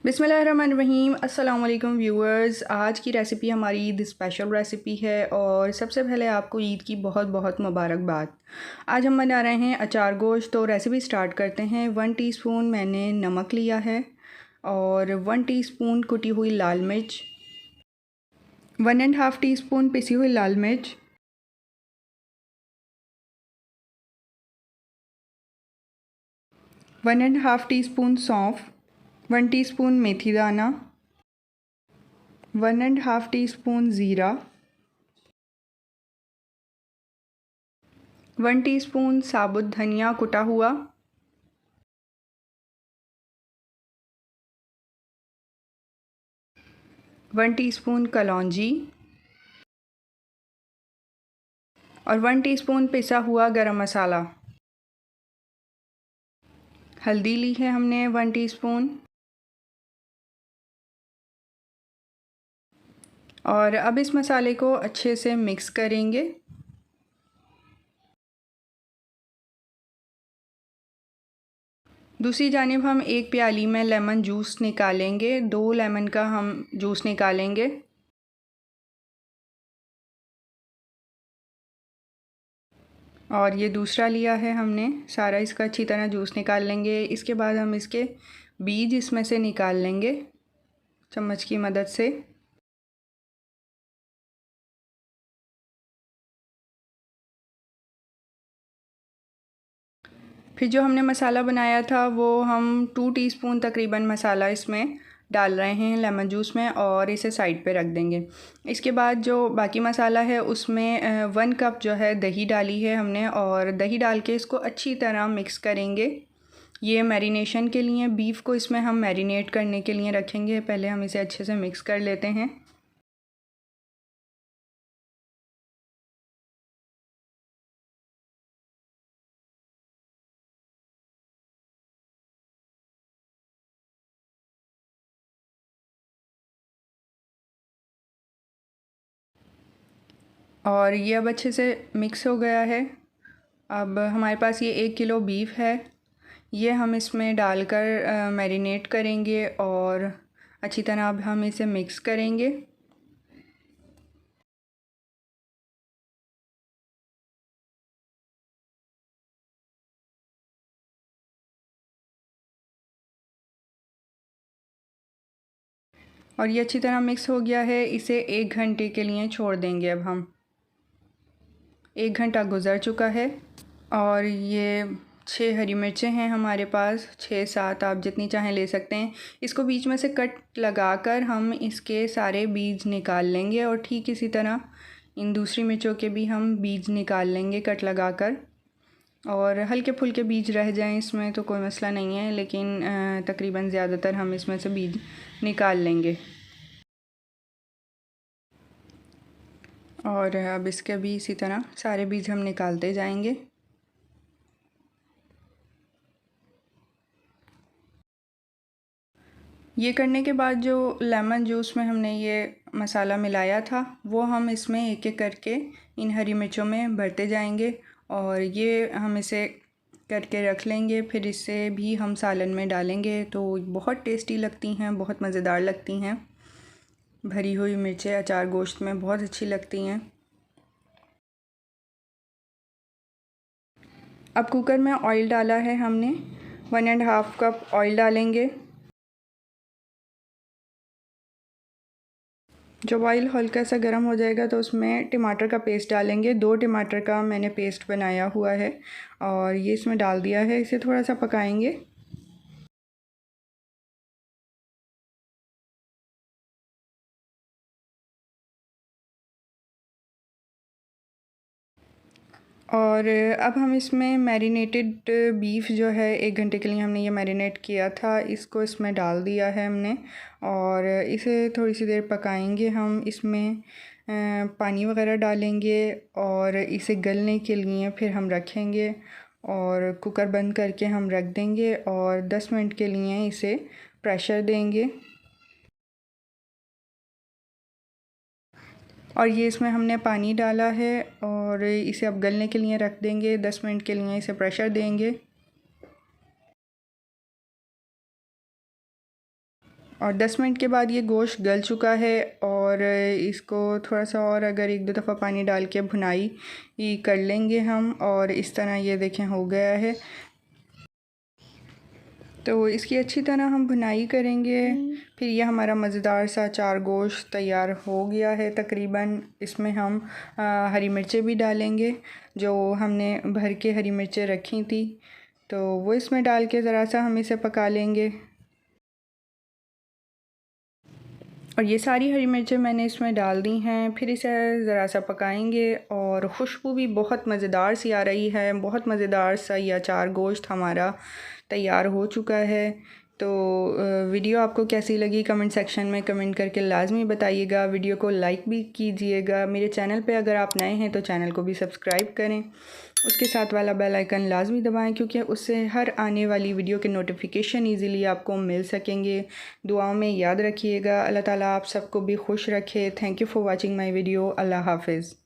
बिस्मिल्लाहिर्रहमानिर्रहीम। अस्सलाम वालेकुम व्यूअर्स। आज की रेसिपी हमारी ईद स्पेशल रेसिपी है और सबसे पहले आपको ईद की बहुत बहुत मुबारकबाद। आज हम बना रहे हैं अचार गोश्त। तो रेसिपी स्टार्ट करते हैं। 1 टीस्पून मैंने नमक लिया है और 1 टीस्पून कुटी हुई लाल मिर्च, 1.5 टीस्पून पिसी हुई लाल मिर्च, 1.5 टीस्पून सौंफ, 1 टीस्पून मेथी दाना, 1.5 टीस्पून ज़ीरा, 1 टीस्पून साबुत धनिया कुटा हुआ, 1 टीस्पून कलौंजी और 1 टीस्पून पिसा हुआ गरम मसाला। हल्दी ली है हमने 1 टीस्पून और अब इस मसाले को अच्छे से मिक्स करेंगे। दूसरी जानिब हम एक प्याली में लेमन जूस निकालेंगे। 2 लेमन का हम जूस निकालेंगे और ये दूसरा लिया है हमने। सारा इसका अच्छी तरह जूस निकाल लेंगे। इसके बाद हम इसके बीज इसमें से निकाल लेंगे चम्मच की मदद से। फिर जो हमने मसाला बनाया था वो हम 2 टीस्पून तकरीबन मसाला इसमें डाल रहे हैं लेमन जूस में और इसे साइड पे रख देंगे। इसके बाद जो बाकी मसाला है उसमें 1 कप जो है दही डाली है हमने और दही डाल के इसको अच्छी तरह मिक्स करेंगे। ये मैरिनेशन के लिए, बीफ को इसमें हम मैरिनेट करने के लिए रखेंगे। पहले हम इसे अच्छे से मिक्स कर लेते हैं। और ये अब अच्छे से मिक्स हो गया है। अब हमारे पास ये 1 किलो बीफ है। ये हम इसमें डालकर मैरिनेट करेंगे और अच्छी तरह अब हम इसे मिक्स करेंगे। और ये अच्छी तरह मिक्स हो गया है। इसे 1 घंटे के लिए छोड़ देंगे। अब हम 1 घंटा गुज़र चुका है और ये 6 हरी मिर्चें हैं हमारे पास, 6-7 आप जितनी चाहें ले सकते हैं। इसको बीच में से कट लगाकर हम इसके सारे बीज निकाल लेंगे और ठीक इसी तरह इन दूसरी मिर्चों के भी हम बीज निकाल लेंगे कट लगाकर। और हल्के फुल्के बीज रह जाएं इसमें तो कोई मसला नहीं है, लेकिन तकरीबन ज़्यादातर हम इसमें से बीज निकाल लेंगे। और अब इसके भी इसी तरह सारे बीज हम निकालते जाएंगे। ये करने के बाद जो लेमन जूस में हमने ये मसाला मिलाया था वो हम इसमें एक एक करके इन हरी मिर्चों में भरते जाएंगे और ये हम इसे करके रख लेंगे। फिर इसे भी हम सालन में डालेंगे तो बहुत टेस्टी लगती हैं, बहुत मज़ेदार लगती हैं। भरी हुई मिर्चें अचार गोश्त में बहुत अच्छी लगती हैं। अब कुकर में ऑयल डाला है हमने, 1.5 कप ऑयल डालेंगे। जब ऑयल हल्का सा गर्म हो जाएगा तो उसमें टमाटर का पेस्ट डालेंगे। 2 टमाटर का मैंने पेस्ट बनाया हुआ है और ये इसमें डाल दिया है। इसे थोड़ा सा पकाएंगे। और अब हम इसमें मैरिनेटेड बीफ जो है 1 घंटे के लिए हमने ये मैरिनेट किया था, इसको इसमें डाल दिया है हमने और इसे थोड़ी सी देर पकाएंगे। हम इसमें पानी वगैरह डालेंगे और इसे गलने के लिए फिर हम रखेंगे और कुकर बंद करके हम रख देंगे और 10 मिनट के लिए इसे प्रेशर देंगे। और ये इसमें हमने पानी डाला है और इसे अब गलने के लिए रख देंगे। 10 मिनट के लिए इसे प्रेशर देंगे और 10 मिनट के बाद ये गोश्त गल चुका है और इसको थोड़ा सा और अगर 1-2 दफ़ा पानी डाल के भुनाई कर लेंगे हम। और इस तरह ये देखें हो गया है। तो इसकी अच्छी तरह हम भुनाई करेंगे। फिर ये हमारा मज़ेदार सा अचार गोश्त तैयार हो गया है तकरीबन। इसमें हम हरी मिर्चें भी डालेंगे, जो हमने भर के हरी मिर्चें रखी थी, तो वो इसमें डाल के ज़रा सा हम इसे पका लेंगे। और ये सारी हरी मिर्चें मैंने इसमें डाल दी हैं। फिर इसे ज़रा सा पकाएंगे और ख़ुशबू भी बहुत मज़ेदार सी आ रही है। बहुत मज़ेदार सा ये अचार गोश्त हमारा तैयार हो चुका है। तो वीडियो आपको कैसी लगी कमेंट सेक्शन में कमेंट करके लाजमी बताइएगा। वीडियो को लाइक भी कीजिएगा। मेरे चैनल पे अगर आप नए हैं तो चैनल को भी सब्सक्राइब करें। उसके साथ वाला बेल आइकन लाजमी दबाएं, क्योंकि उससे हर आने वाली वीडियो के नोटिफिकेशन इजीली आपको मिल सकेंगे। दुआओं में याद रखिएगा। अल्लाह ताला आप सबको भी खुश रखे। Thank you for watching my video. अल्लाह हाफ़िज़।